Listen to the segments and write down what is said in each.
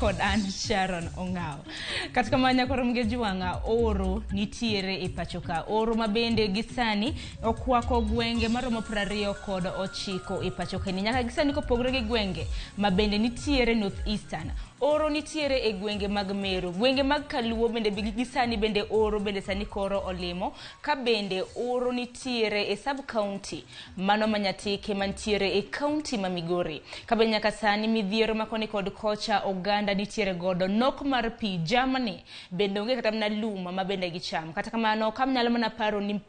kod an Sharon Ongao. Katika manya koro mgejuanga oro nitiere e pachoka. Oro mabende gisani okwako gwenge maromo 29 e pachoka. Nyaka gisani kopogore gi gwenge mabende nitiere North Eastern. Oro nitiere e gwenge mag Meru, gwenge mag Kaluo bende gisani bende oro bende sani koro olimo, ka bende oro nitiere e sub county mano Nyatike mantiere e county ma Migori. Ka bende nyaka sani midhiero makoni kod kocha oganda nitiere godo nok mar pi Germany bende onge kata mna luma ma bende gicham. Kata kamano kam nyalo mana paro ni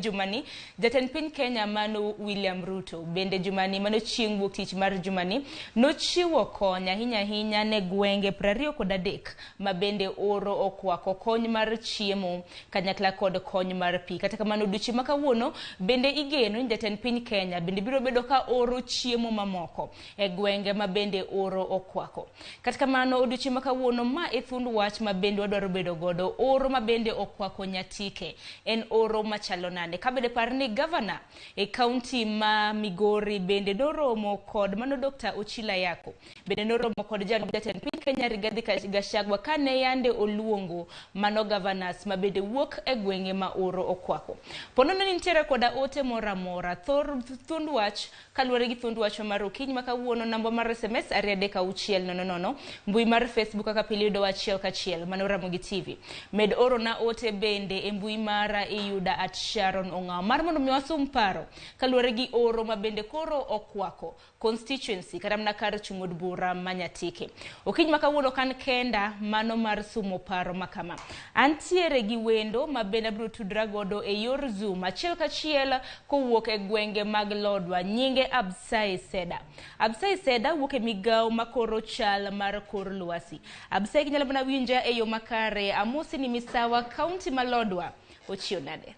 jumani jatend piny Kenya mano William Ruto bende jumani mano chieng' wuok tich mar jumani nochiwo konya hinya ne gwenge 23 ma bende oro okwako kony mar chiemo kanyakla kod kony mar pi. Kata kamano duchi makawuono bende igeno ni jatend piny Kenya bende biro bedo ka oro chiemo mamoko e gwenge ma bende oro okwako. Kata kamano duchi makawuono ma e thund wach ma bende wadwaro bedo godo oro ma bende okwako Nyatike en oro machalo nade. Ka bende par ni governor e county ma Migori bende noromo kod mano Dr. Ochila Yako bende noromo kod jatend piny Kenya Rigathi Gachagua kane yande oluongo mano governors ma bende wuok e gwenge ma oro okwako. Ponono nitiere koda ote moramora thund wach kaluwore gi thund wach mar okiny makawuono namba mar SMS 33600 mbui mar Facebook kaka pile yudo achiel kachiel mano Ramogi TV. Med oro na ote bende e mbui mara iyuda at Sharon Ongao mar mondo mi wasum paro kaluwore gi oro ma bende koro okwako constituency kata mna kar chung'od bura ma Nyatike. Okiny makawuono kan kenda mano mar sumo paro makama. Antiere gi wendo ma bende biro tudra godo e yor Zoom achiel kachiel kowuok e gwenge mag Lodwa nyinge Absai Seda. Absai Seda wuok e migao makoro chal mar kor lwasi. Absai kinyalo bana winja e yo makare amusi ni misawa county ma Lodwa ochio nade.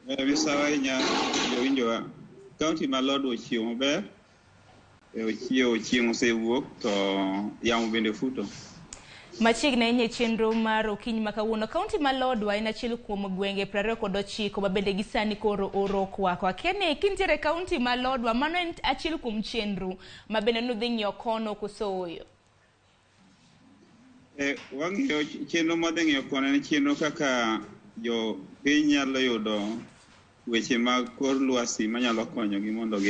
Misawa inya winjo county ma Lodwa ochio maber. Ochio chieng' osewuok to yamo bende futo. Machiegni nye chenro mar okiny makawuono county ma Lodwa en achiel kuom gwenge 29 ma bende gisani koro oro okwako. Akene kintiere county ma Lodwa mano en achiel kuom chenro ma bende nudhi ng'iyo kono koso oyo. Wang'iyo chenro madhi ng'iyo kono en chenro kaka jo piny nyalo yudo weche mag kor lwasi manyalo konyogi mondo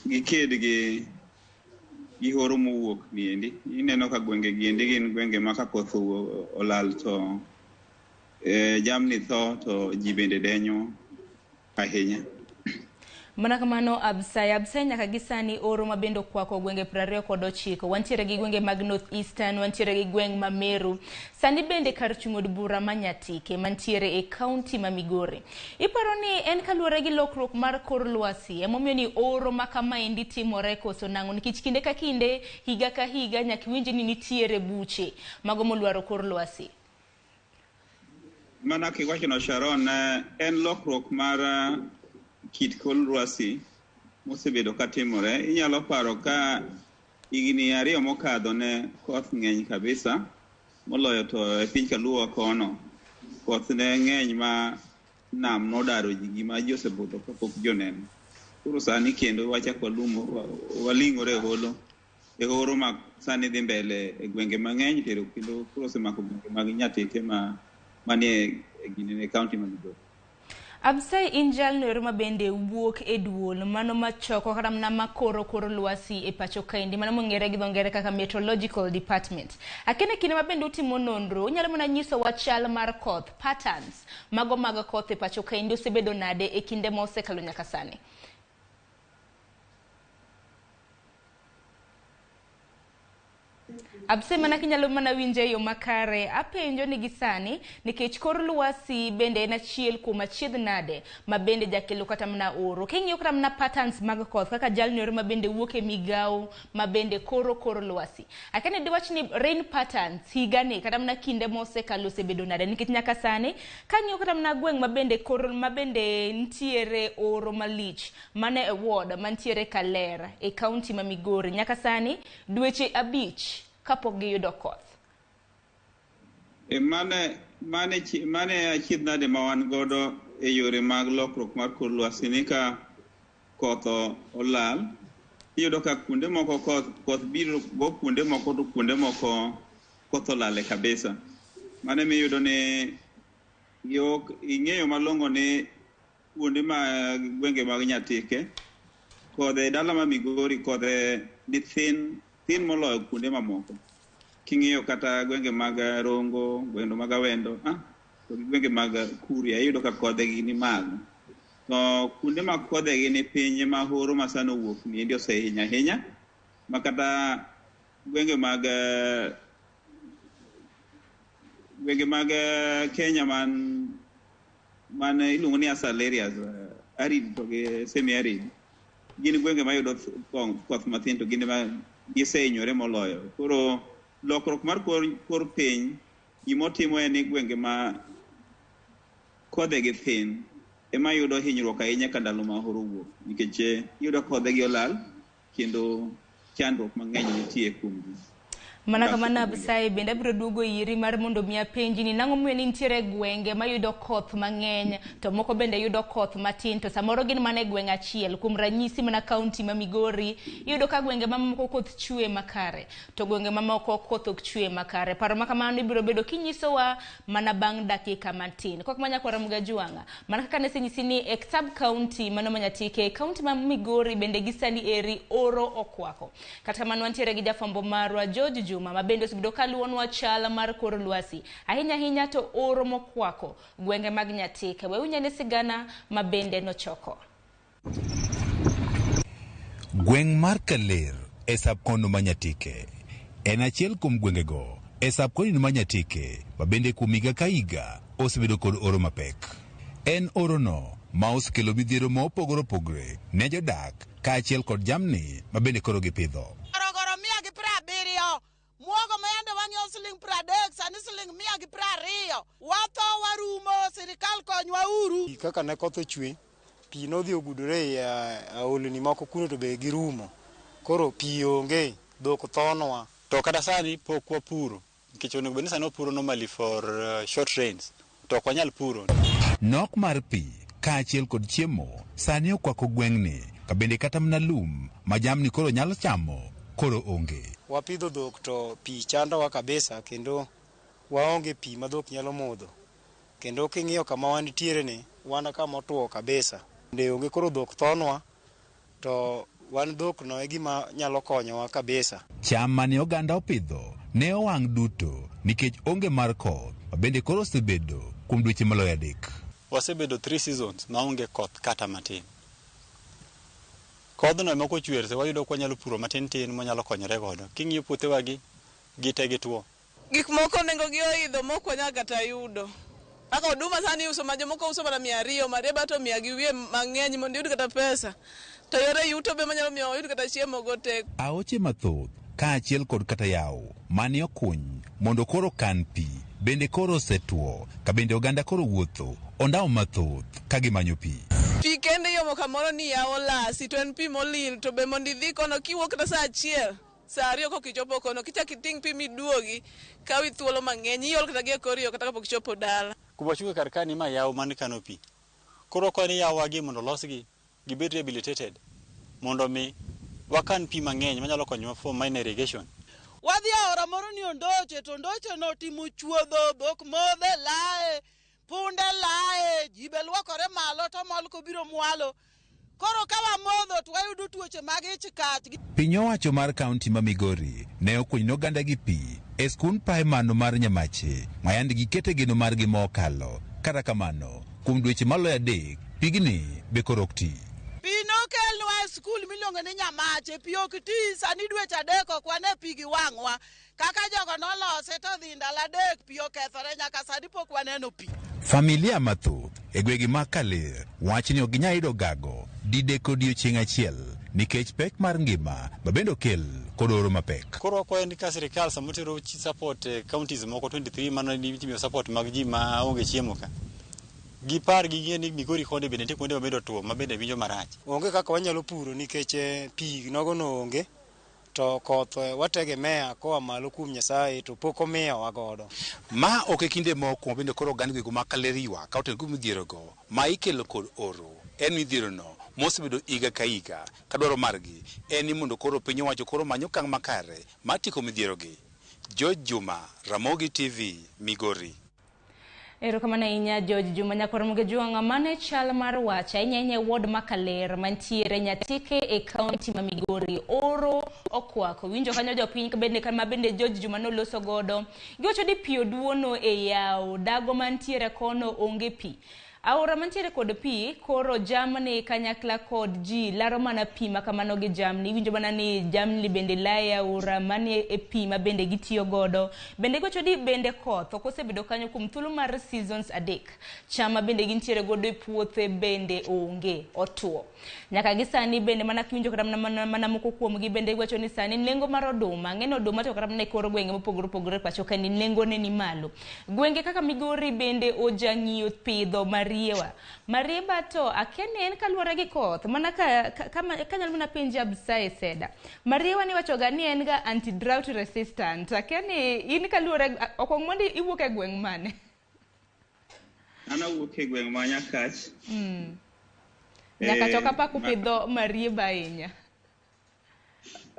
giked gi horo mowuok niendi. Ineno ka gwenge giendi gin gwenge ma ka koth olal to jamni tho to ji bende denyo ahinya. Mana kamano Absai nyaka gisani oro ma bende okwako gwenge 29. Wantiere gi gwenge mag North Eastern, wantiere gi gweng ma Meru. Sani bende kar chung'od bura ma Nyatike mantiere e county ma Migori. Iparo ni en kaluwore gi lokruok mar kor lwasi emomiyo ni oro ma kamaendi timore koso nang'o nikech kinde ka kinde higa ka higa nyaka winji ni nitiere buche mago molwaro kor lwasi. Mana kiwacho no Sharon en lokruok mar kit kor lwasi mosebedo katimore. Inyalo paro ka higni 2 mokadho ne koth ng'eny kabisa moloyo to e piny Kaluo kono koth ne ng'eny ma nam nodaro ji gima ji osebudho kapok joneno. Koro sani kendo wachako walingore holo e horo ma sani dhi mbele e gwenge mang'eny tero kendo koro semako gwenge mag Nyatike manie gine county ma Migori. Absai injal nero ma bende wuok e duol mano machoko kata mna makoro kor lwasi e pacho kaendi mano mong'ere gi dho ngere kaka meteorological department. Akene kinde ma bende utimo nonro unyalo mana nyiso wachal mar koth patterns mago mag koth e pacho kaendi osebedo nade e kinde ma osekalo nyaka sani. Abse mana kinyalo mana winje yo makare apenjo ni gisani nikech kor lwasi bende en achiel kuom achiedh nade ma bende jakelo kata mna oro. King'iyo kata mna patterns mag koth kaka jalni oro ma bende wuok e migao ma bende kor lwasi. Akene diwach ni rain patterns higani kata mna kinde mosekalo osebedo nade nikech nyaka sani kang'iyo kata mna gweng' ma bende ntiere oro malich mane e ward mantiere Kalera e county ma Migori nyaka sani dweche 5 kapok giyudo koth. Mane achiedh nade ma wan godo e yore mag lokruok mar kor lwasi ni ka koth olal iyudo ka kuonde moko koth biro go kuonde moko to kuonde moko koth olale kabisa. Mane miyudo ni ing'eyo malongo ni kuonde ma gwenge mag Nyatike kodhe dala ma Migori kodhe ni thin moloyo kuonde mamoko. King'iyo kata gwenge mag Rongo, gwenge mag Awendo, to gwenge mag Kuria iyudo ka kodhe gi ni malo. To kuonde mag kodhe gi ni pinye ma horo masano wuok ni ndio hinya ma kata gwenge mag Kenya man iluongo ni asal areas, arid to gi semi arid, gin gwenge ma yudo koth mathin to gin ma gisehinyore moloyo. Koro lokruok mar kor piny gimotimo en ni gwenge ma kodhe gi thin ema yudo hinyruok ahinya ka ndalo ma horo wuok, nikech yudo kodhe gi olal kendo chandruok mang'eny nitie kuomgi. Mana kamana Abisai bende biro duogo iri mar mondo miya penji ni nang'o miyo ni nitiere gwenge ma yudo koth mang'eny to moko bende yudo koth matin to samoro gin mana e gweng' achiel. Kuom ranyisi mana kaunti ma Migori yudo ka gwenge mamoko koth chue makare to gwenge mamoko koth ok chue makare. Paro ma kamano ibiro bedo kinyisowa mana bang' dakika matin. Kok manya kwa Ramogi Juanga mana kaka nesenyisi ni e sub county mano Nyatike, kaunti ma Migori bende gisani eri Oro Okwako. Kata mano antiere gi jafwambo marwa George Juma mabende osebedo kaluonwa chal mar kor lwasi ahinya to Oro Mokwako gwenge mag Nyatike. We unyane sigana mabende nochoko. Gweng' mar Kaler e subkono ma Nyatike en achiel kuom gwengego e subkono ma Nyatike mabende kuom higa ka higa osebedo kod oro mapek. En orono ma osekelo midhiero ma opogore ne jodak ka achiel kod jamni mabende koro gipidho. Muogo mayande wang'iewo siling 30 sani siling 120. Watho warumo, sirikal konywa uru. Kaka ne koth ochwe, pi nodhi ogudore e aolni moko kuno to be girumo. Koro pi onge, dhok thonwa. To kata sani pok wapuro, nikech onego bed ni sani wapuro normally for short rains. To ok wanyal puro. Nok mar pi ka achiel kod chiemo sani okwako gweng'ni kabende kata mana lum ma jamni koro nyalo chamo koro onge. Wapidho dhok to pi chandowa kabisa kendo waonge pi ma dhok nyalo modho. Kendo king'iyo kama wantiere ni wan kama otuo kabisa. Nde onge koro dhok thonwa to wan dhok no e gima nyalo konyowa kabisa. Cham mane oganda opidho ne owang' duto nikech onge mar koth mabende koro osebedo kuom dweche maloyo 3. Wasebedo 3 seasons maonge koth kata matin. Kodhno ema kochwer se wayudo kwa nyalo puro matin tin monyalo konyore godo. King'iyo puothewa gi te gitwo. Gik moko nengo gi oidho moko nya kata yudo. Aka oduma sani uso ma jomoko uso mana 200, marieba to 100 gi wiye mang'eny mondo yud kata pesa. To yore yuto be manyalo miyo yud kata chiemo go tek. Aoche mathoth ka achiel kod kata yawo mane okuny mondo koro kan pi bende koro osetwo ka bende oganda koro wuotho ondao mathoth ka gimanyo pi. Pi kende yomo kamoro ni yawo lasi to en pi molil to be mondo idhi kono kiwuok kata saa 1 saa 2 kokichopo kono kichak iting pi miduogi kawi thuolo mang'eny iol kata gi koriyo kata kapok ichopo dala. Kuba chuke karkani ma yawo man kano pi. Koro koni yawo gi mondo losgi gibed rehabilitated mondo mi wakan pi mang'eny manyalo konyowa for minor irrigation. Wadhi aora moro ni Ondoche to Ondoche no timo chuodho dhok modhe lae punde lae jibe luokore malo to mol ko biro mwalo. Koro kawa modho to wayudo tuoche mag ich kach. Piny owacho mar kaunti ma Migori ne okunyno oganda gi pi e skund praimano mar Nyamache mayand gikete geno margi mokalo. Kata kamano kuom dweche maloyo 3 pigni be koro ok ti. Pino kelwa e skul miluongo ni Nyamache pi ok ti sani dweche 3 ok wane pi gi wang'wa. Kaka jogo nolose to dhi ndalo 3 pi okethore nyaka sani pok waneno pi. Familia mathoth e gwegi ma Kaler wach ni ok ginyal yudo gago dideko odiechieng' achiel nikech pek mar ngima mabende okel kod oro mapek. Koro wakwayo ni ka sirikal samotero support counties moko 23 mano itimiyo support mag ji ma onge chiemo ka. Gipar gi ni Migori konde bende nitie kuonde mabedo tuo mabende winjo marach. Onge kaka wanyalo puro nikech pi nogo no onge. To koth wategemea koa malo kuom Nyasaye to pok omiyowa godo. Ma ok e kinde moko bende koro oganda gwego ma Kaler ywak ka oten kuom midhiero go ma ikelo kod oro. En midhiero no mosebedo iga ka iga ka dwaro margi en ni mondo koro piny owacho koro manyo okang' makare mar tieko midhierogi. George Juma, Ramogi TV, Migori. Erokamano ahinya George Juma. Nyakoromoge juanga mane chal mar wach ahinya ward makaler mantiere Nyatike e kaunti ma Migori. Oro Okwako winjo kanyo jopiny bende kama bende George Juma noloso godo. Giwacho di pio duono e yao dago mantiere kono onge pi. Aora mantiere kod pi koro jamni kanyakla kod ji laro mana pi makamano gi jamni. Winjo mana ni jamni bende lae aora mane e pi ma bende gitiyo godo. Bende gocho di bende koth okosebedo kanyo kuom thuolo mar seasons adek. Chama bende gintiere godo e puothe bende onge otuo. Nyaka gi sani bende mana kiwinjo kata mana moko kuom gi bende gocho ni sani nengo mar oduma ng'eno oduma to kata mana e kor gwenge mopogore pacho ka ni nengo ne ni malo. Gwenge kaka Migori bende ojang'iyo pidho Marieba to akene en kaluwore gi koth mana kanyalo mana Punjab Sai Seda. Marieba ni wacho ga ni en ga anti drought resistant. Akene in kaluwore okong' mondi iwuok e gweng' mane? Ana wuok e gweng' ma Nyakach. Nyakach apa kupidho marieba ahinya?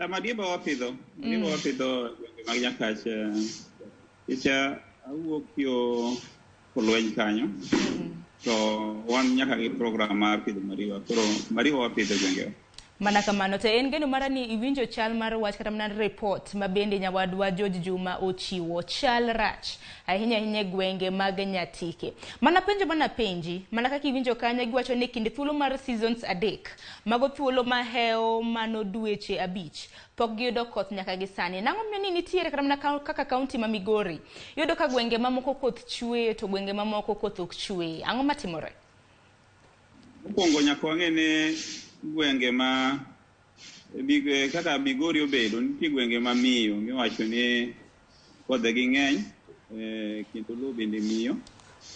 Marieba wapidho gwenge mag Nyakach. Icha awuok yo Kolweny kanyo. So wan nyaka gi program mar pidho mariwa. Koro mariwa wapidho gwenge. Mana kamano to en geno mara ni iwinjo chal mar wach kata mana report ma bende nyawadwa George Juma ochiwo chal rach ahinya gwenge mag Nyatike. Mana penji mana kaka iwinjo kanyo giwacho ni kinde thuolo mar seasons adek mago thuolo ma heo mano dweche 5 pok giyudo koth nyaka gi sani. Nang'o miyo ni nitiere kata mana kaka kaunti ma Migori yudo ka gwenge mamoko koth chwe to gwenge mamoko koth ok chwe. Ang'o matimore? Mokwongo nyaka wang'e gwenge ma kaka Migori obedo nitie gwenge ma miyo miwacho ni kodhe gi ng'eny kendo lowo bende miyo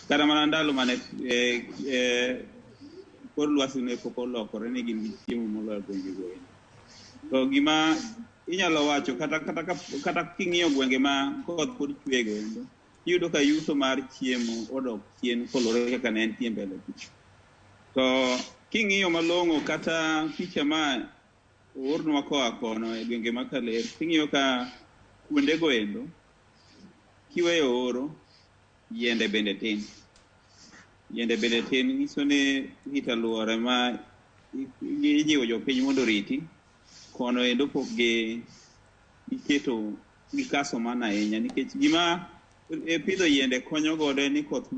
kata mana ndalo mane kor lwasi ne pok olokore ni gin gi chiemo moloyo gwenge go. To gima inyalo wacho kata king'iyo gwenge ma koth pod chwe go iyudo ka yuto mar chiemo odok chien kolore kaka ne entie mbele kucho. To king'iyo malong'o kata picha ma oornwa koa kono e gwenge makaler, king'iyo ka kuondego endo kiweyo oro yiende bende tin. Nyiso ni rito alwora ma ijiwo jopiny mondo riti kono endo pok giketo gikaso mana ahinya nikech gima pidho yiende konyo godo ni koth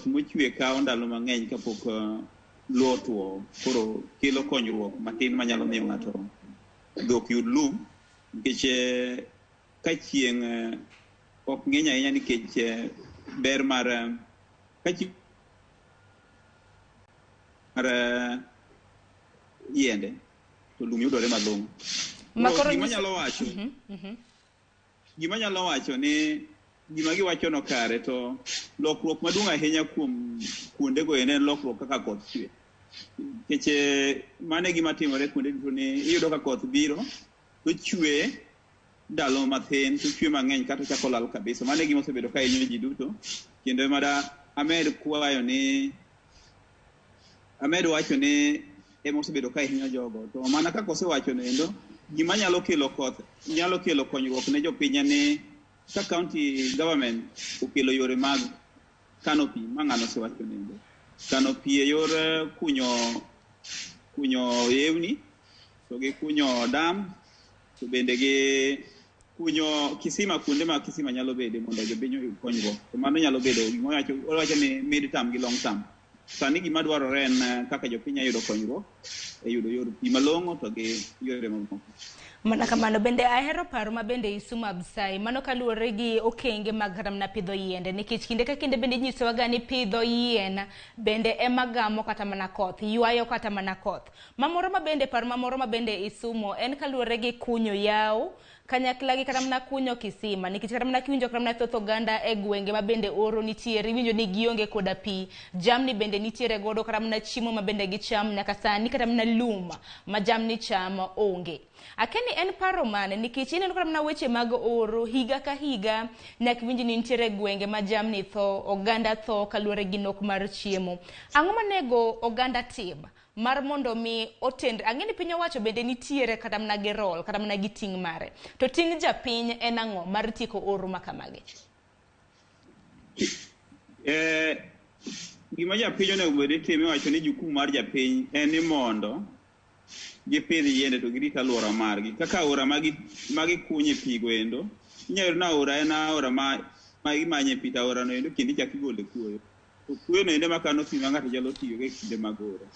mochwe kawo ndalo mang'eny kapok lowo tuo, koro kelo konyruok matin manyalo miyo ng'ato dhok yud lum nikech ka chieng' ok ng'eny ahinya nikech ber mar yiende to lum yudore malong'o. Gima nyalo wacho ni gima giwacho no kare to lokruok maduong' ahinya kuom kuondego en lokruok kaka koth chwe. Nikech mane gima timore kuonde duto ni iyudo ka koth biro to chwe ndalo mathin to chwe mang'eny kata chako lal kabisa. Mane gima osebedo ka hinyo ji duto kendo mada Amed wacho ni ema osebedo ka hinyo jogo. To mana kaka osewacho nendo gima nyalo kelo koth nyalo kelo konyruok ne jopiny ni ka county government okelo yore mag canopy mang'ano osewacho nendo. Canopy e yor kunyo yewni to gi kunyo dam to bende gi kunyo kisima kuonde ma kisima nyalo bede mondo jopiny oyud konyruok. To mano nyalo bedo gima owacho ni mid term gi long term. Sani gima dwarore en kaka jopiny yudo konyruok e yudo yor pi malong'o to gi yore mamoko. Mana kamano bende ahero paro ma bende Isuma Absai mano kaluwore gi okenge mag ramna pidho yiende nikech kinde ka kinde bende nyisowa ga ni pidho yien bende ema gamo kata mana koth ywayo kata mana koth. Paro mamoro ma bende Isumo en kaluwore gi kunyo yawo kanyakla gi kata mana kunyo kisima nikech kata mana kiwinjo kata mana thoth oganda e gwenge ma bende oro nitiere winjo ni gionge koda pi jamni bende nitiere godo kata mana chiemo ma bende gicham nyaka sani kata mana lum ma jamni cham onge. Akeni en paro mane nikech ineno kata mana weche mag oro higa ka higa nyaka winji ni nitiere gwenge ma jamni tho oganda tho kaluwore gi nok mar chiemo. Ang'o manego oganda tim mar mondo mi otend ang'eni piny owacho bende nitiere kata mana gi rol kata mana gi ting' mare to ting' japiny en ang'o mar tieko oro makamagi? Gima japiny onego bed ni timo wacho ni jukumu mar japiny en ni mondo gipidh yiende to girit alwora margi kaka aora magi kunye pi goendo. Inyalo na aora en aora ma imanye pi to aorano endo kendo ichako igole kuoyo. To kuoyono endo makano pi ma ng'ato nyalo tiyogo e kinde mag oro.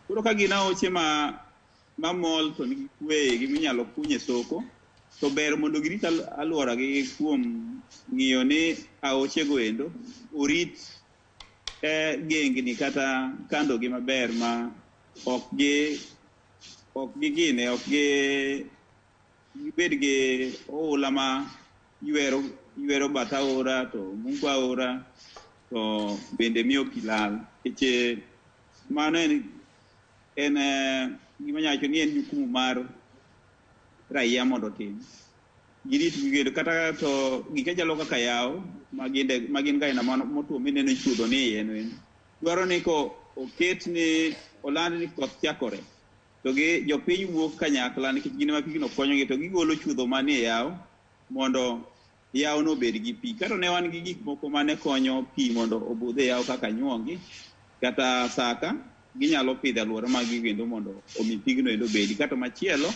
Koro ka gin aoche mamol to nigi kuoyegi minyalo kunye soko, to ber mondo girit alworagi kuom ng'iyo ni aochego endo orit gengni kata kandogi maber ma ok gibed gi oula ma ywero bath aora to mungo aora to bende miyo pi lal. Nikech mano en gima nyacho ni en jukumu mar raia mondo tim. Girit gigedo kata to gike chalo kaka yawo magin gaina motuo mineno chuodho ni iye no. Dwaro ni ko oket ni oland ni koth chakore to jopiny wuok kanyakla nikech gin ma pigno konyogi to gigolo chuodho manie yawo mondo yawo no bed gi pi. Kata ne wan gi gik moko mane konyo pi mondo obudh e yawo kaka nyuongi kata saka, ginyalo pidho alwora mag gigendo mondo omi pigno endo bedi. Kata machielo,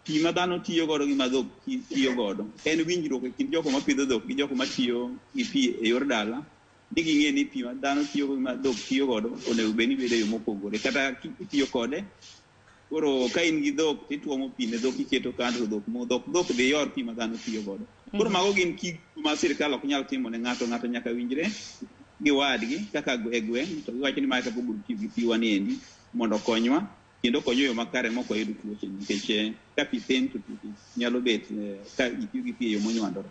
pi ma dhano tiyo godo gi ma dhok tiyo godo en winjruok e kind jogo mapidho dhok gi jogo matiyo gi pi e yor dala, ni ging'e ni pi ma dhano tiyo go gi ma dhok tiyo godo onego bed ni bedo e yo mopogore. Kata kitiyo kode, koro ka in gi dhok tituomo pi ne dhok iketo kando dhok dhi yor pi ma dhano tiyo godo. Koro mago gin gik ma sirikal ok nyal timo ne ng'ato nyaka winjre gi wadgi kaka e gweng' to giwacho ni mae kaka biro tiyo gi pi waniendi mondo konywa kendo konyo yo makare moko yudo tuoche nikech ka pi thin to nyalo bet ka itiyo gi pi e yo monywandore.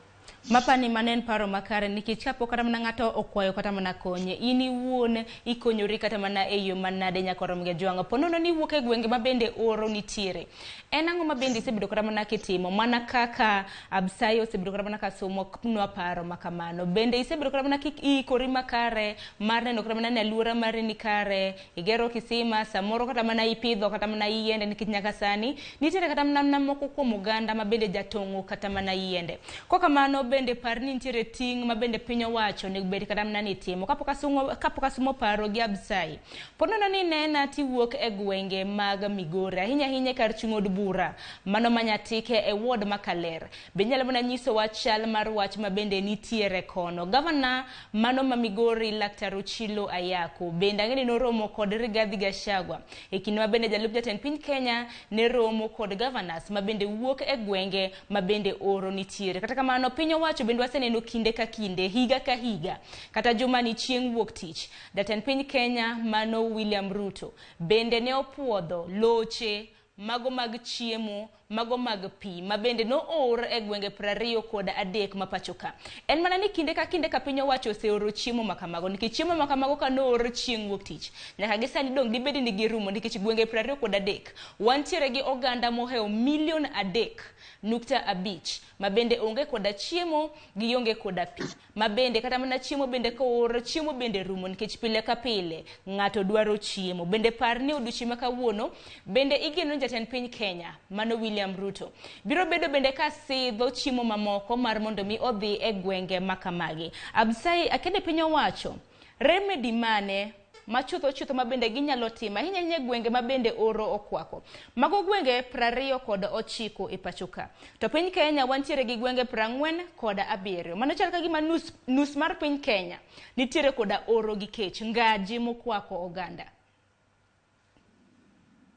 Mapani manen paro makare nikech kapo kata mana ng'ato okwayo kata mana konye in iwuon ikonyori kata mana e yo manade Ramogi Jwang'a ponono ni wuok e gwenge ma bende oro nitiere. En ang'o ma bende isebedo kata mana kitimo mana kaka Absayo osebedo kata mana kasomo nwa paro makamano bende isebedo kata mana ikori makare mar neno kata mana ne alwora mari ni kare igero kisima samoro kata mana ipidho kata mana yiende nikech nyaka sani nitiere kata mana moko kuom oganda ma bende jatong'o kata mana yiende. Kokamano bende par ni nitiere ting' ma bende piny owacho ne bed kata mana ni timo kapok asumo paro gi Absai ponono ni nena tiwuok e gwenge mag Migori ahinya kar chung' od bura mano ma Nyatike e ward makaler be nyalo mana nyiso wachal mar wach ma bende nitiere kono. Gavana mano ma Migori Laktar Ochilo Ayako bende ang'eni noromo kod Rigathi Gachagua e kinde ma bende jalup jatend piny Kenya ne romo kod governors ma bende wuok e gwenge ma bende oro nitiere. Kata kamano piny owacho bende waseneno kinde ka kinde higa ka higa kata juma ni chieng' wuok tich jatend piny Kenya mano William Ruto bende ne opuodho loche mago mag chiemo mago mag pi ma bende no or e gwenge 23 ma pachoka. En mana ni kinde ka piny owacho oseoro chiemo makamago nikech chiemo makamago ka no or chieng' wuok tich nyaka gisani dong dibed ni girumo nikech gwenge 23 wantiere gi oganda moheo 3.5 ma bende onge koda chiemo gi onge koda pi ma bende kata mana chiemo bende ko or chiemo bende rumo nikech pile ka pile ng'ato dwaro chiemo bende par ni odiochieng' kawuono bende igeno jatend piny Kenya mano William Ruto biro bedo bende ka sidho chiemo mamoko mar mondo mi odhi e gwenge makamagi. Absai akende piny owacho remedy mane machutho ma bende ginyalo timo ahinya gwenge ma bende oro okwako mago gwenge 29 e pachoka to piny Kenya wantiere gi gwenge 47 mano chal ka gima nus mar piny Kenya nitiere koda oro gi kech ngaji mokwako oganda.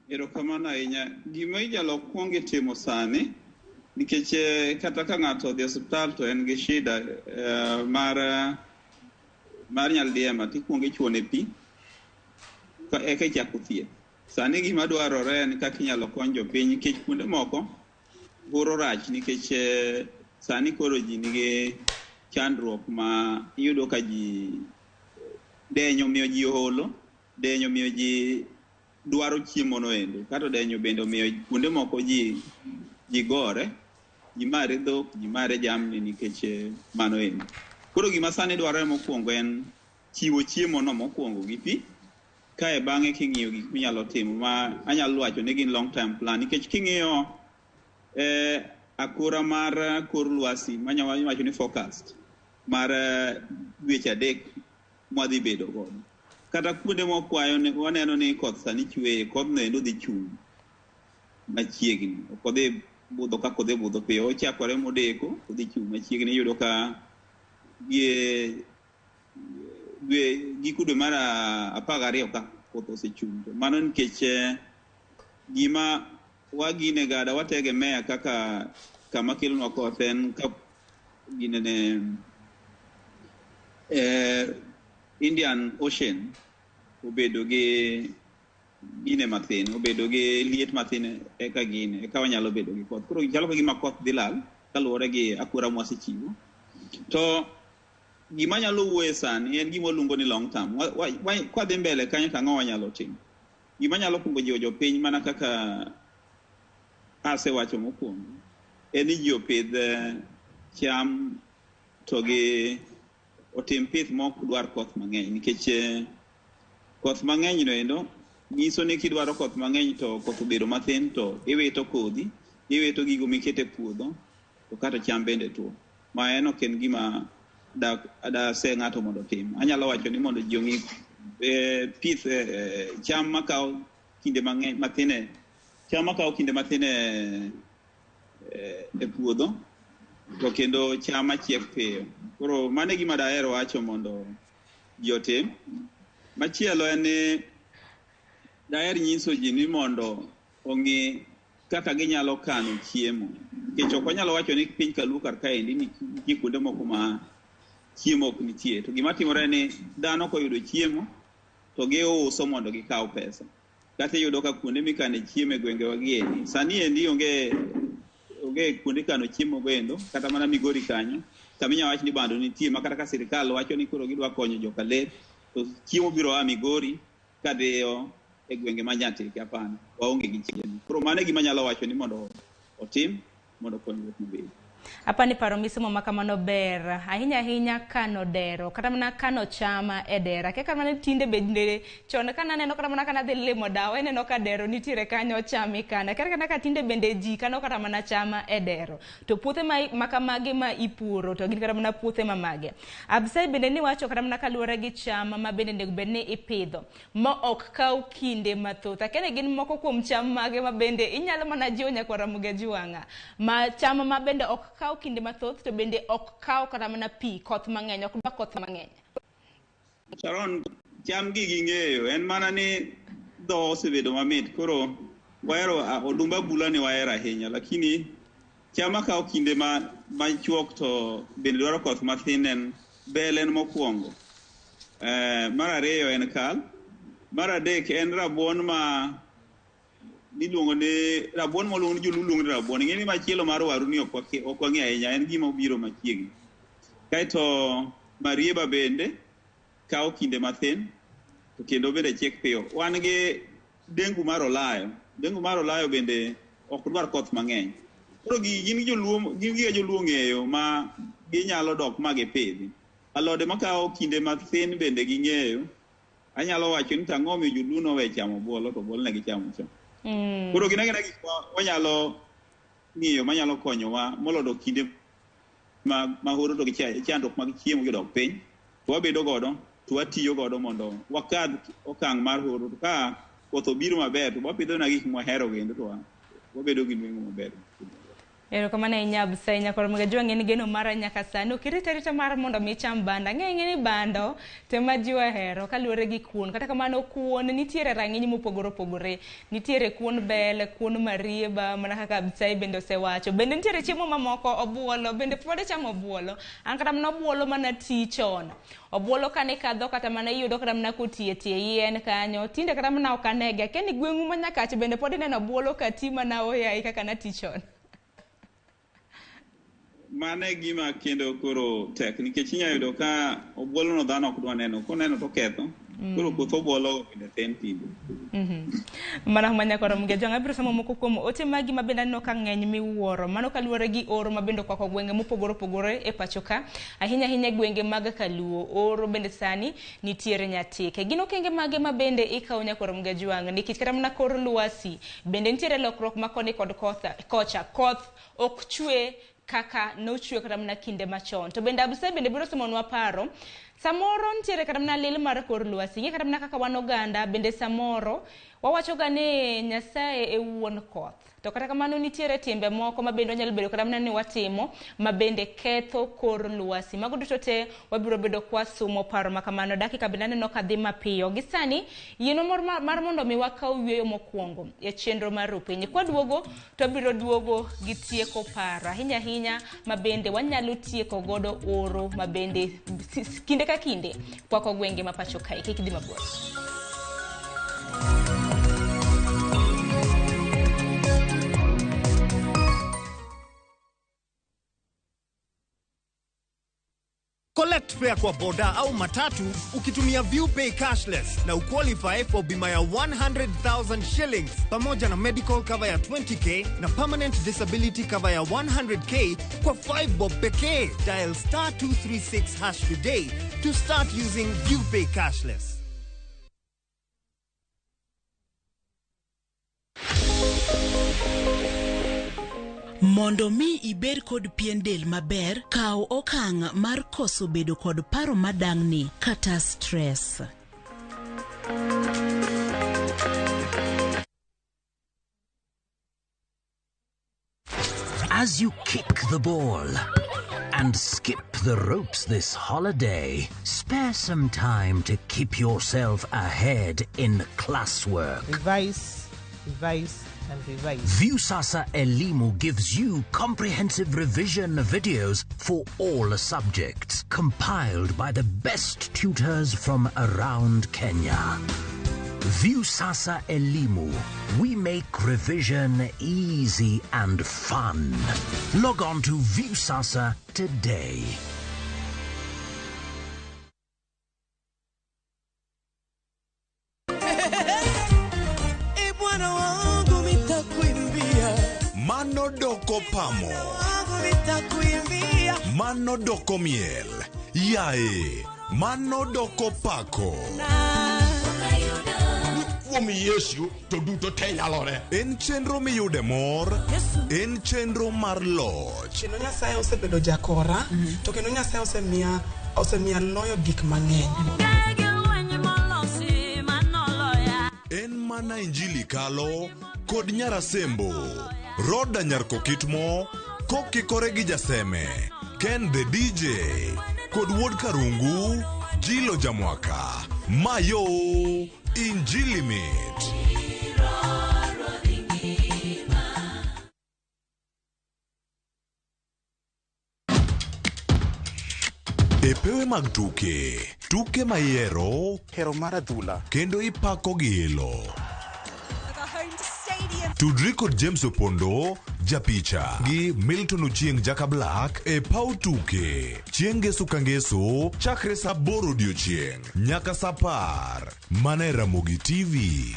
Erokamano ahinya. Gima inyalo kuongo timo sani nikech kata ka ng'ato odhi e osiptal to en gi shida mar nyaldiema tikuongo ichuone pi eka ichako thieth. Sani gima dwarore en kaka inyalo kony jopiny nikech kuonde moko oro rach nikech sani koro ji nigi chandruok ma iyudo ka ji denyo miyo ji holo, denyo miyo ji dwaro chiemo no endo, kata denyo bende omiyo kuonde moko ji gore, ji mare dhok, ji mare jamni nikech mano endo. Koro gima sani dwarore mokwongo en chiwo chiemo no mokwongo gi pi. kae bang'e king'iyo gik minyalo timo ma anyalo wacho ni gin long term plan nikech king'iyo akora mar kor lwasi manyalo wacho ni forecast mar dweche adek mwadhi bedo godo kata kuonde mokwayo waneno ni koth sani chwe kodhno endo dhi chung' machiegni ok odhi budho kaka odhi budho piyo ochakore modeko odhi chung' machiegni iyudo ka giko dwe mar 12 ka koth osechung' to mano nikech gima wagine gada wategemea kaka kama kelonwa koth en ka ginene Indian Ocean obedo gi gine mathin obedo gi liet mathin eka gine eka wanyalo bedo gi koth koro chalo ka gima koth dhi lal kaluwore gi akora mwasechiwo to gima nyalo wuoye sani en gima waluongo ni long term kwa dhi mbele kanyo tang'o wanyalo timo gima nyalo kungo jiwo jopiny mana kaka asewacho mokwongo en ni ji opidh cham to gi otim pith mok dwar koth mang'eny nikech koth mang'eny no endo nyiso ni kidwaro koth mang'eny to koth obedo mathin to iwito kodhi iwito gigo mikete puodho to kata cham bende tuo ma en ok en gima da se ng'ato mondo tim anyalo wacho ni mondo ji ong'i pith cham makawo kinde mang'eny mathine cham makawo kinde mathine e puodho to kendo cham machiek piyo koro mano gima dahero wacho mondo ji otim machielo en ni daher nyiso ji ni mondo ong'i kaka ginyalo kano chiemo nikech ok wanyalo wacho ni piny kaluo kar kaendi nitie kuonde moko ma chiemo ok nitie to gima timore ni dhano koyudo chiemo to giuso mondo gikaw pesa kata iyudo ka kuonde mikane chiemo e gwengewa gieni sani endi onge kuonde kano chiemo goendo kata mana Migori kanyo kama inyalo wach ni bando nitie ma kata ka sirikal wacho ni koro gidwa konyo joka lep to chiemo biro a Migori kadhiyo e gwenge ma Nyatike hapana waonge gi chiemo koro mano gima nyalo wacho ni mondo otim mondo konyruok mabedi Apa ni paro misemo makamano ber ahinya kano dero kata mana kano chama e dera kaka mana tinde bende chon kana neno kata mana kana dhi limo dawa neno ka dero nitiere kanyo chami kana kata ka tinde bende ji kano kata mana chama e dero to puothe makamage ma ipuro to gin kata mana puothe mamage absai bende ni wacho kata mana kaluwore gi chama ma bende nego bende ipidho ma ok kaw kinde mathoth akene gin moko kuom cham mage ma bende inyalo mana jiwo nyaka Ramogi Juanga ma chama ma bende ok kaw kinde mathoth to bende ok kaw kata mana pi koth mang'eny ok dwa koth mang'eny Sharon cham gi ng'eyo en mana ni dho osebedo mamit koro wahero odumba bula ni wahero ahinya lakini chama kaw kinde machuok to bende dwaro koth mathin en bel en mokwongo mar ariyo en kal mar adek en rabuon ma niluongo ni rabuon moluongo ni joluo luongo ni rabuon ing'e ni machielo mar waru ni ok wang'e ahinya en gima obiro machiegni kaeto marieba bende kawo kinde mathin to kendo bende chiek piyo wan gi dengu mar olayo bende ok dwar koth mang'eny koro gin joluo ng'eyo ma ginyalo dok ma gipidhi alode makawo kinde mathin bende ging'eyo anyalo wacho ni tang'o miyo joluo nowe chamo obuolo to obuolo ne gichamo cha koro gin gik wanyalo ng'iyo manyalo konyowa molodo kinde ma horo to chandruok mag chiemo gidok piny to wabedo godo to watiyo godo mondo wakadh okang' mar horo to ka koth obiro maber to wapidho na gik mwahero kendo to wabedo gi nweng'o maber Erokamano ahinya Abisai nyaka Ramogi Juanga ni geno mara nyaka sani okirita mar mondo mi cham banda ng'e ni bando tema ji wahero kaluwore gi kuon kata kamano kuon nitiere rang'iny mopogore opogore nitiere kuon bel kuon marieba mana kaka Abisai bende osewacho bende nitiere chiemo mamoko obuolo bende pod chamo obuolo an kata mana obuolo mana ti chon obuolo kane kadho kata mana iyudo kata mana kotie yien kanyo tinde kata mana okanege keni gweng'u manyakache bende pod neno obuolo kati mana oyai kaka na ti chon mane gima kendo koro tek nikech inyalo yudo ka obuolo no dhano ok dwa neno koneno to ketho Koro kutho bolo bende ten tido. Mana manya koro mge jonga biro samo moko kuom ote magi mabenda no ka ngeny miwuoro mano kaluore gi oro mabendo kwako gwenge mopogore opogore e pacho ka ahinya gwenge mag Kaluo oro bende sani nitiere Nyatike gino kenge mage mabende ikaw nyakoro mge jwang nikech kata mana kor lwasi bende nitiere lokruok makoni kod kocha koth ok chwe kaka nochwe kata mana kinde machon to bende abuse bende biro somonwa paro samoro ntiere kata mana lil mar kor lwasi nge kata mana kaka wan oganda bende samoro wawacho ga ne Nyasaye e wuon koth to kata kamano nitiere timbe moko mabende nyalo bedo kata mana ni watimo mabende ketho kor lwasi mago duto te wabiro bedo kwa sumo paro makamano dakika bende neno kadhi mapiyo gisani yieno mar mondo mi wakaw yweyo mokwongo e chenro mar piny kwa duogo to biro duogo gi tieko paro ahinya mabende wanyalo tieko godo oro mabende kinde ka kinde kwako gwenge mapacho kai kikidhi mabor. Collect fare kwa boda au matatu ukitumia ViewPay cashless na uqualify for bima ya 100,000 shillings pamoja na medical cover ya 20k na permanent disability cover ya 100k kwa 5 bob pekee. Dial *236# today to start using ViewPay cashless. Mondo mi iber kod pien del maber, kaw okang' mar koso bedo kod paro madang'ni kata stress. As you kick the ball and skip the ropes this holiday, spare some time to keep yourself ahead in classwork. Revise, and revise. Viusasa Elimu gives you comprehensive revision videos for all subjects, compiled by the best tutors from around Kenya. Viusasa Elimu, we make revision easy and fun. Log on to Viusasa today. Mano doko pamo, mano doko miel, yae, mano doko pako. Yesu to duto te nyalore. En chenro miyude mor, en chenro mar loch. Kendo Nyasaye osebedo jakora, to kendo Nyasaye osemiya loyo gik mang'eny. En mana injili kalo kod nyarasembo. Roda nyarko kitmo, kokikore gi jaseme. Ken the DJ, kod wuod karungu, Jilo Jamwaka. Mayo, Injili Mit. Epewe mag tuke mayero, Hero mar adhula, kendo ipako gilo. Tudri kod James Opondo, japicha, gi Milton Ochieng Jaka Black, e pau tuke. Chieng' Ngeso ka Ngeso, chakre sa 8 odiochieng' nyaka sa 10, mana e Ramogi TV.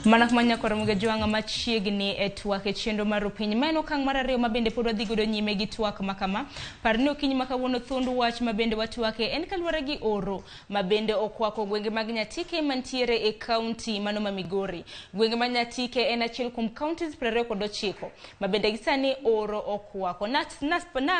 Manak manya koro mga juanga machiegni e twak e chenro mar piny maeno kang mar ariyo mabende pod wadhi godo nyime gi twak makama parni okinyi makawuono thund wach mabende watwake en kaluwore gi oro mabende okwako gwenge mag Nyatike mantiere e kaunti mano ma Migori. Gwenge mag Nyatike en achiel kuom counties 29 mabende gisani oro okwako na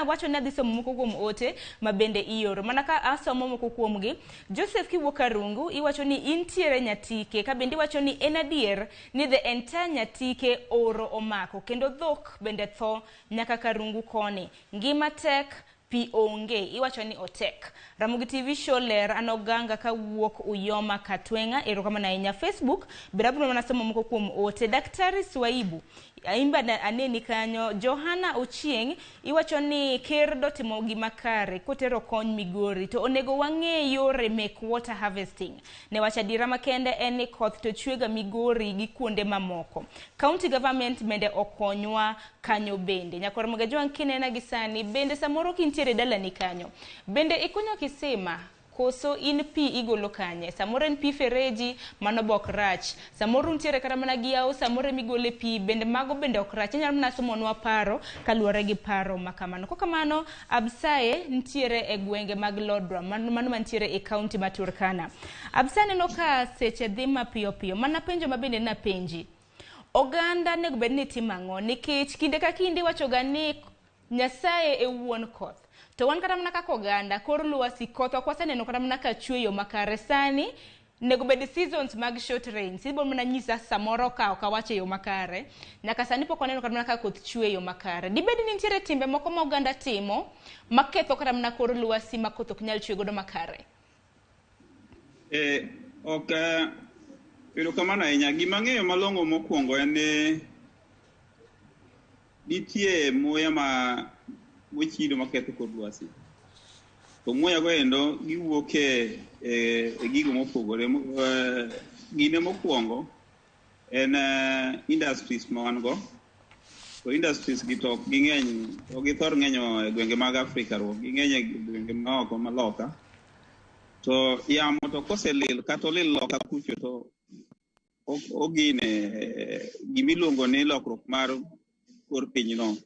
wacho ni adhi somo moko kuom ote mabende ioro mana ka asomo moko kuomgi. Joseph Kiwokarungu iwacho ni intiere Nyatike ka bende iwacho ni en adier ni the entire Nyatike oro omako kendo dhok bende tho nyaka Karungu koni. Ngima tek, pi onge iwacho ni otek. Ramogi TV show ler anoganga ka wuok Uyoma Katwenga erokamana ahinya Facebook birabro mana somo moko kuom ote. Daktari Swaibu aimba aneni kanyo Johana Ochieng iwacho ni ker do timo gima kare kotero kony Migori to onego wang'e yore mek water harvesting ne wacha dira makende en ni koth to chwega Migori gi kuonde mamoko. County government mende okonywa kanyo bende. Nyakor Mogajwang kinena gisani bende samoro kintiere dala ni kanyo bende ikunyo kisima koso in pi igolo kanye samoro en pi fereji mano bok rach samoro ntiere kata mana giao samoro migole pi bende mago bende ok rach nyalo mana somonwa paro kaluwore gi paro makamano kokamano Absaye ntiere e gwenge mag Lodwar mano mantiere e county ma Turkana. Absaye neno ka seche dhi mapiyo piyo mana penjo mabende na penji oganda nego bed ni timango nikech kinde ka kinde wachoga ni Nyasaye e wuon koth to wan kata mana kaka oganda kor lwasi koth ok waseneno kata mana ka chweyo makare sani nego bed seasons mag short rain sibo mana nyisa samoro ka ok wache yo makare nyaka sani pok oneno kata mana ka koth chweyo makare dibed ni nitiere timbe moko ma oganda timo maketho kata mana kor lwasi ma koth ok nyal chwe godo makare. Pero kamano ahinya gima ng'eyo malong'o mokwongo en ni nitie muya mochido maketho kor lwasi. To muya go endo giwuok e gigo mopogore. Gine mokwongo en industries ma wan go. To industries gi to ging'eny githor ng'enyo e gwenge mag Afrika ro ging'eny e gwenge ma oko maloka. To yamo to koselil kata olil loka kucho to ogine gimiluongo ni lokruok mar kor pinyno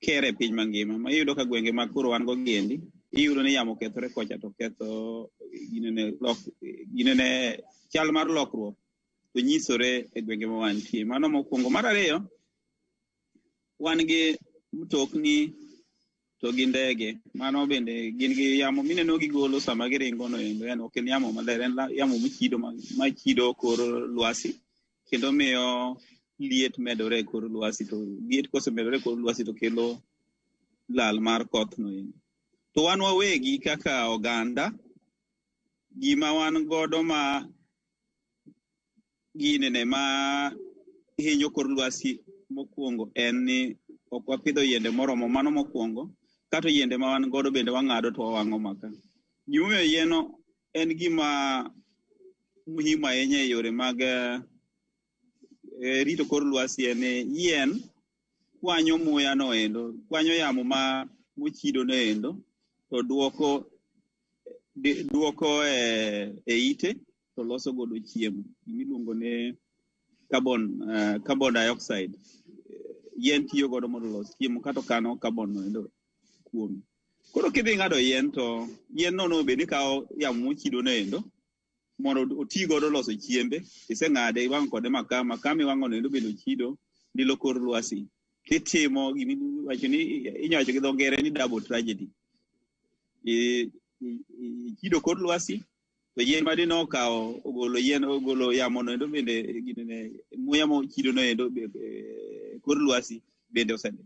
kere piny mangima ma iyudo ka gwenge mag koro wan go giendi iyudo ni yamo kethore kocha to ketho ginene chal mar lokruok to nyisore e gwenge ma wantie. Mano mokwongo. Mar ariyo wan gi mtokni to gi ndege mano bende gin gi yamo mineno gigolo sama giringo no endo en ok en yamo maler en yamo machido kor lwasi kendo miyo liet medore kor lwasi to liet kosemedore kor lwasi to kelo lal mar koth no endo. To wan wawegi kaka oganda gima wan godo ma ginene ma hinyo kor lwasi mokwongo en ni ok wapidho yiende moromo mano mokwongo kato yiende ma wan godo bende wang'ado to wawang'o maka. Gimomiyo yieno en gima muhimu ahinya e yore mag rito kor lwasi en yien kwanyo muya no endo kwanyo yamo mochido no endo to duoko e ite to loso godo chiemo miluongo ne carbon dioxide. Yien tiyo godo mondo los chiemo kato kano carbon no endo kuome. Koro kidhi ng'ado yien to yien no bende kawo yamo mochido no endo mondo oti godo loso chiembe. Iseng'ade iwang'o kode makaa miwang'o no endo bende ochido ndilo kor lwasi. Kitimo gimiwacho ni inyawacho gi dho ngere ni double tragedy. Chido kor lwasi to yien madino okawo ogolo yamo no endo bende ginene muya mochido no endo kor lwasi bende osede.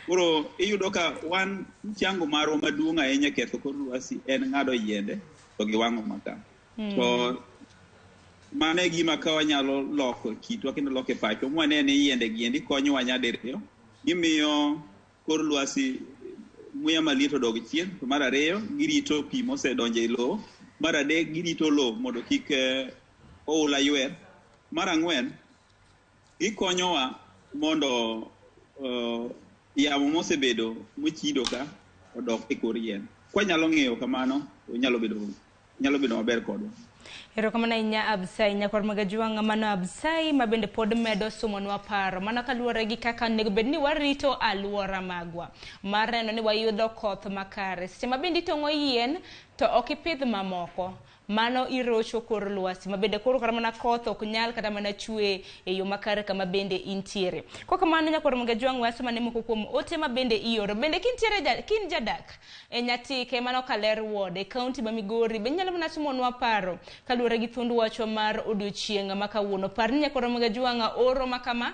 Koro iyudo ka wan mchango marwa maduong' ahinya ketho kor lwasi en ng'ado yiende to gi wang'o makaa. To mano e gima ka wanyalo loko kitwa kendo loke pacho mwane ni yiende giendi konyowa nyadiriyo. Gimiyo kor lwasi muya maliet odog chien. To mar ariyo girito pi mosedonjo e lowo. Mar adek girito lowo mondo kik oula ywer. Mar ang'wen gikonyowa mondo yamo mosebedo mochido ka odok e kor yien. Kwanyalo ng'eyo kamano to nyalo bedo maber kodwa. Erokamano ahinya Absaye Nyakor Mogajwang mano Absaye mabende pod medo somonwa paro mana kaluwore gi kaka onego bed ni warito alwora magwa mar neno ni wayudo koth makare. Seche mabende itong'o yien to ok ipidh mamoko mano irocho kor lwasi mabende koro kata mana koth ok nyal kata mana chwe e yo makare kama bende intiere. Kokamano Nyakor Mogajwang wasoma ne moko kuom ote mabende ioro bende kin jadak e Nyatike mano Kaler Ward e county ma Migori bende nyalo mana somonwa paro kaluwore gi thund wacho mar odiochieng' ma kawuono. Par ni Nyakor Mogajwang oro makama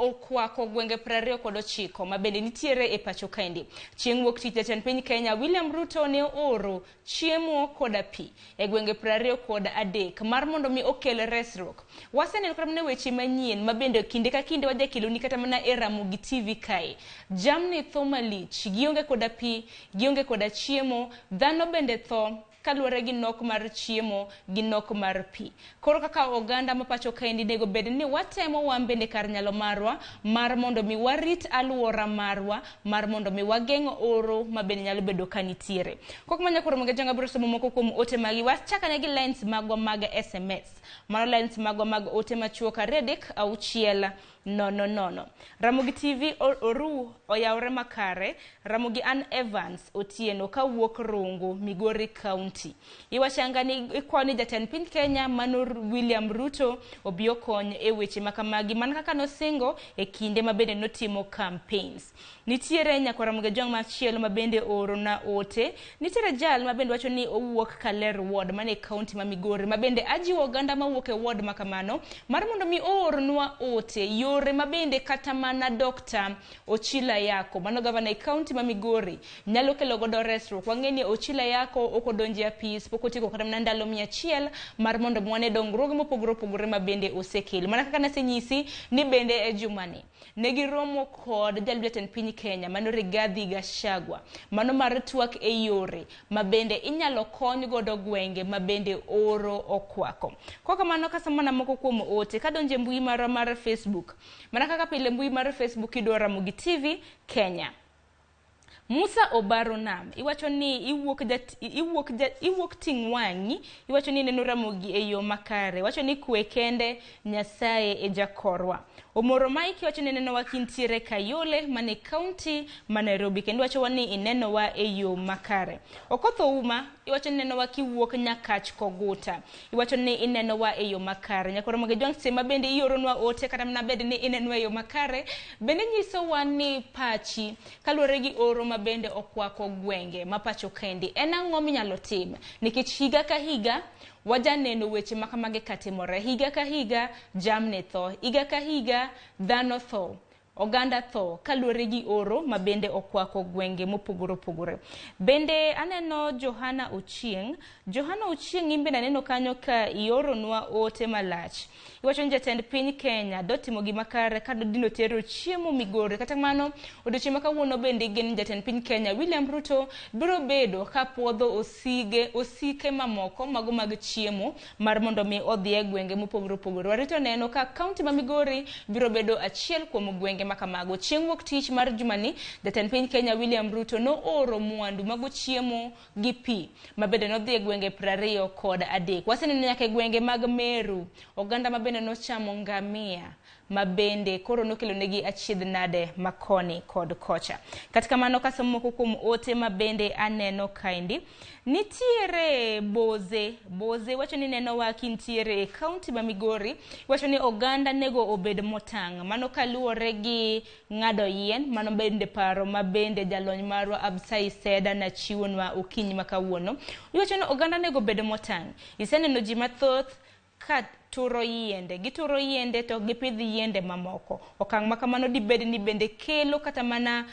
Okwako gwenge 29 mabende nitiere e pacho kaendi. Chieng' wuok tich jatend piny Kenya William Ruto ne oro chiemo koda pi e gwenge 23 mar mondo mi okel resruok. Waseneno kata mana weche manyien mabende kinde ka kinde wajakiloni kata mana e Ramogi TV kae. Jamni tho malich, gionge koda pi, gionge koda chiemo, dhano bende tho kaluwore gi nok mar chiemo gi nok mar pi. Koro kaka oganda ma pacho kaendi nego bed ni watemo wan bende kar nyalo marwa mar mondo mi warit aluora marwa mar mondo mi wageng'o oro ma bende nyalo bedo kanitiere. Kok manya koro mga janga bro somo moko kuom ote magi wachakane gi lines magwa mag SMS. Mano lines magwa mag ote machuo ka Redik auchiel no. Ramogi TV oru oyawre makare. Ramogi Ann Evans Otieno ka wuok Rungu, Migori County. Iwachangani ikwani jatend piny Kenya Manur William Ruto obio kony e weche makamagi man kaka nosingo e kinde mabende notimo campaigns. Nitiere nyako Ramogi jong machielo mabende oro na ote. Nitiere jal mabende wacho ni owuok Kaler ward mane county ma Migori mabende ajiwo oganda mawuok e ward makamano mar mondo mi oornwa ote yore mabende kata mana Dr. Ochila Yako mano gavana e county ma Migori nyalo kelo godo resruok. Wangeni Ochila Yako okodonje apis pokotiko kata mana ndalo 100 mar mondo mwane dongruoge mopogore mabende osekelo. Mana kaka nasenyisi ni bende e jumani negi romo kod jalbeten piny Kenya mano Rigathi Gachagua mano mar twak e yore mabende inyalo kony godo gwenge mabende oro okwako. Kwa kamano kasamana moko kuom ote kadonje mbui mar Facebook. Mana kaka pile mbui mar Facebook idwa Ramogi TV Kenya. Musa Obaro Nam iwacho ni iwuok tingwangi iwacho ni neno Ramogi e yo makare iwacho ni kwe kende Nyasaye e jakorwa. Omoro Mike iwacho ni neno wakintiere Kayole mane county ma Nairobi kendo iwacho ni ineno wa e yo makare. Okotho Uma iwacho ni neno wakiwuok Nyakach Koguta iwacho ni ineno wa e yo makare. Nyako Ramogi jong sema bende ioronwa ote kata mna bende ni ineno e yo makare bende nyiso wani pachi kaluwore gi oro mabende okwako gwenge mapacho kendi en ang'o minyalo tim nikech higa ka higa wajaneno weche makamage katimore higa ka higa jamne tho higa ka higa dhano tho oganda tho kaluwore gi oro mabende okwako gwenge mopogore. Bende aneno Johana Ochieng imbe naneno kanyo ka ioronwa ote malach. Iwacho ni jatend piny Kenya dotimo gima kare ka dino tero chiemo Migori kata mano odiochieng' makawuono bende gen jatend piny Kenya William Ruto biro bedo ka puodho osike mamoko mago mag chiemo mar mondo mi odhi e gwenge mopogore. Warito neno ka county ma Migori biro bedo achiel kuom gwenge makamago. Chieng' wuok tich mar jumani jatend piny Kenya William Ruto no oro mwandu mago chiemo gi pi mabende nodhi e gwenge 23. Waseneno nyaka e gwenge mag Meru oganda mabende no chamo ngamia mabende koro nokelo negi achiedh nade makoni kod kocha. Katika mano kasomo moko kuom ote mabende aneno kaendi nitiere Boze wacho ni neno wakintiere e county ma Migori wacho ni oganda nego obed motang' mano kaluwore gi ng'ado yien mano bende paro mabende jalony marwa Absai Seda na chiwonwa okinyi makawuono. Wacho ni oganda nego obed motang'. Iseneno ji mathoth ka gituro yiende to gipidh yiende mamoko. Okang' makamano dibed ni bende kelo kata mana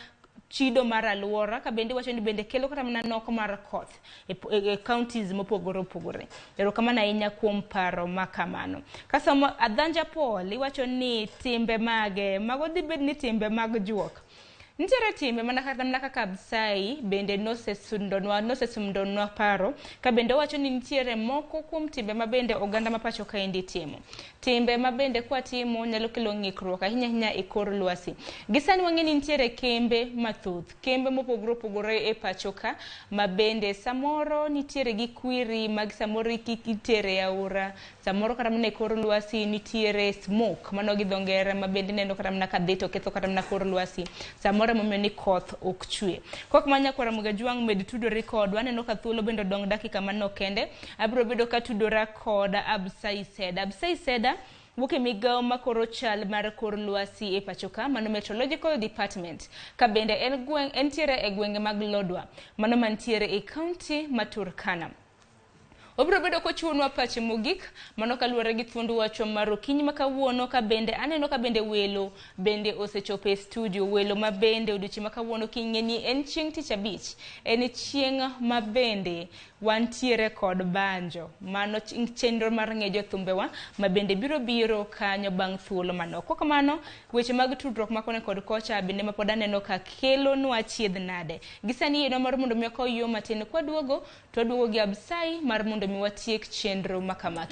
chido mar aluora ka bende wacho ni bende kelo kata mana nok mar koth e counties mopogore. Erokamano ahinya kuom paro makamano. Kasamo Adhanja Paul iwacho ni timbe mage mago dibed ni timbe mag juok. Nitiere timbe mana kaka Absai bende nosesundonwa paro ka bende wacho ni nitiere moko kuom timbe mabende oganda mapacho kaendi timo. Timbe mabende kwa timo nyalo kelo ng'ikruok ahinya e kor lwasi. Gisani wang'eni nitiere kembe mathoth, kembe mopogore e pacho ka mabende samoro nitiere gi kwiri mag samoro kitere aora, samoro kata mana e kor lwasi nitiere smoke mano gi dhongere mabende neno kata mana ka dheto ketho kata mana kor lwasi. Samoro momiyo ni koth ok chwe. Kok manya kwa Ramogi Jwang med tudore kodwa aneno ka thuolo bende dong dakika manok kende abiro bedo ka tudora kod Absai Seda wuke migao makoro chal mar kor lwasi e pachoka mano Meteorological Department ka bende entiere e gwenge mag Lodwa mano mantiere e county ma Turkana. Obro bedo kochunwa pache mogik mano kaluwore gi thuond wacho mar okinyi makawuono ka bende aneno ka bende welo bende osechopo e studio welo ma bende odiochieng' makawuono king'eni en chieng' tich abich en chieng' ma bende wantiere kod banjo mano chenro mar ng'ejo thumbewa ma bende biro kanyo bang' thuolo manok. Kok kamano weche mag tudruok makone kod kocha bende ma pod aneno ka kelo nwa chiedh nade gisani yeno mar mondo mi akaw yo matin kwaduogo to waduogo gi absai mar mondo mi watiek chenro makama.